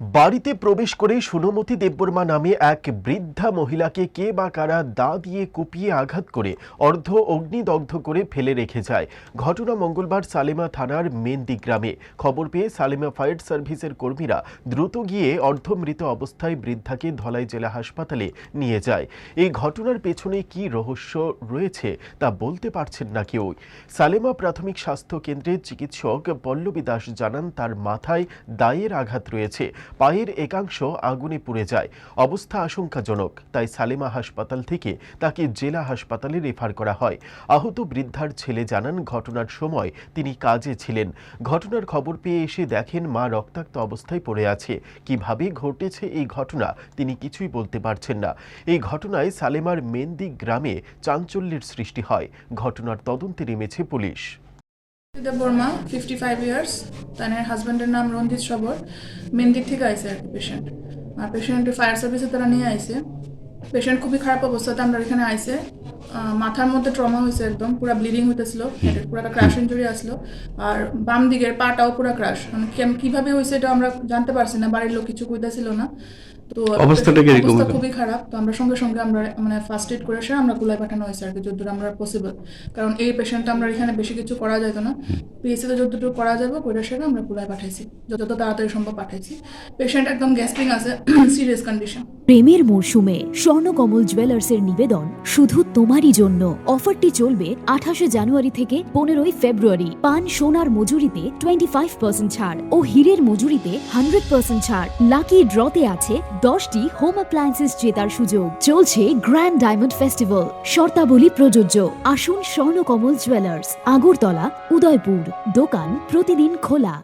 বাড়িতে প্রবেশ করে সুনমতি দেববর্মা নামে এক বৃদ্ধা মহিলাকে কে বা কারা দা দিয়ে কুপিয়ে আঘাত করে অর্ধ অগ্নিদগ্ধ করে ফেলে রেখে যায়। ঘটনা মঙ্গলবার সালেমা থানার মেন্দি গ্রামে। খবর পেয়ে সালেমা ফায়ার সার্ভিসের কর্মীরা দ্রুত গিয়ে অর্ধমৃত অবস্থায় বৃদ্ধাকে ধলাই জেলা হাসপাতালে নিয়ে যায়। এই ঘটনার পেছনে কি রহস্য রয়েছে তা বলতে পারছেন না কেউ। সালেমা প্রাথমিক স্বাস্থ্য কেন্দ্রের চিকিৎসক পল্লবী দাস জানান, তার মাথায় দায়ের আঘাত রয়েছে, পায়ের একাংশ আগুনে পুড়ে যায়, অবস্থা আশঙ্কাজনক। তাই সালেমা হাসপাতাল থেকে তাকে জেলা হাসপাতালে রেফার করা হয়। আহত বৃদ্ধার ছেলে জানান, ঘটনার সময় তিনি কাজে ছিলেন। ঘটনার খবর পেয়ে এসে দেখেন মা রক্তাক্ত অবস্থায় পড়ে আছে। কিভাবে ঘটেছে এই ঘটনা তিনি কিছুই বলতে পারছেন না। এই ঘটনায় সালেমার মেন্দি গ্রামে চাঞ্চল্যের সৃষ্টি হয়। ঘটনার তদন্তে নেমেছে পুলিশ। দেববর্মা 55 ইয়ার্স, তার হাজব্যান্ডের নাম রঞ্জিত সবর। মেন্দির থেকে আইসে আর কি পেশেন্ট। আর পেশেন্ট ফায়ার সার্ভিসে তারা নিয়ে আইসে। পেশেন্ট খুবই খারাপ অবস্থাতে আমরা এখানে আইসে। মাথার মধ্যে ট্রমা হয়েছে, একদম পুরো ব্লিডিং হইতেছিল, পুরো একটা ক্র্যাশ ইঞ্জুরি আসলো। আর বাম দিকের পাটাও পুরো ক্র্যাশ। মানে কিভাবে হয়েছে এটা আমরা জানতে পারছি না, বাড়ির লোক কিছু কইতেছিল না। তো অবস্থা খুবই খারাপ। তো আমরা সঙ্গে সঙ্গে আমরা মানে ফার্স্ট এড করে এসে আমরা কুলায় পাঠানো হয়েছে আর কি, যতদূর আমরা পসিবল। কারণ এই পেশেন্টটা আমরা এখানে বেশি কিছু করা যেত না, পিএসসিতে যতটুকু করা যাবে করে এসে আমরা কুলায় পাঠাইছি, যত তাড়াতাড়ি সম্ভব পাঠাইছি। পেশেন্ট একদম গ্যাস্ট্রিক আছে, সিরিয়াস কন্ডিশন। প্রেমের মরশুমে স্বর্ণকমল জুয়েলার্সের নিবেদন শুধু তোমারই জন্য। অফারটি চলবে 28 জানুয়ারি থেকে 15 ফেব্রুয়ারি। পান সোনার মজুরিতে 25% ছাড় ও হীরের মজুরিতে 100% ছাড়। লাকি ড্রতে আছে 10টি হোম অ্যাপ্লায়েন্সেস জেতার সুযোগ। চলছে গ্র্যান্ড ডায়মন্ড ফেস্টিভ্যাল। শর্তাবলী প্রযোজ্য। আসুন স্বর্ণকমল জুয়েলার্স, আগরতলা, উদয়পুর। দোকান প্রতিদিন খোলা।